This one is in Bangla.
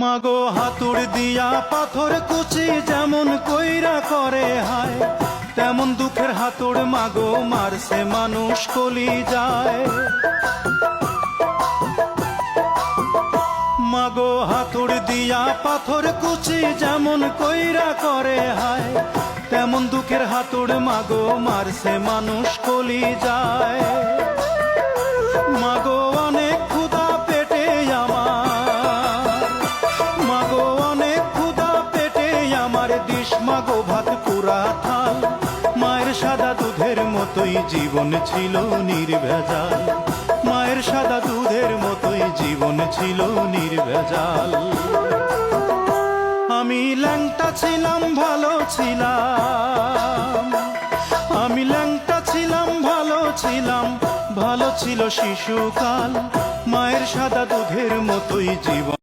মাগো হাতুড় দিয়া পাথর কুচি যেমন কইরা করে হায়, তেমন দুঃখের হাতুড় মাগো মারছে মানুষ কলি যায়। মাগো হাতুড় দিয়া পাথর কুচি যেমন কইরা করে হায়, তেমন দুঃখের হাতুড় মাগো মারছে মানুষ কলি যায়। মাগো অনেক ক্ষুধা পেটে আমার, মাগো অনেক ক্ষুধা পেটে আমার, দিস মাগো ভাত পুরা থাল। মায়ের সাদা দুধের মতোই জীবন ছিল নির্ভেজাল, মায়ের সাদা দুধের মতোই জীবন ছিল নির্ভেজাল। আমি ল্যাংটা ছিলাম ভালো ছিলাম, আমি ল্যাংটা ছিলাম ভালো ছিলাম, ভালো ছিল শিশুকাল। মায়ের সাদা দুধের মতোই জীবন।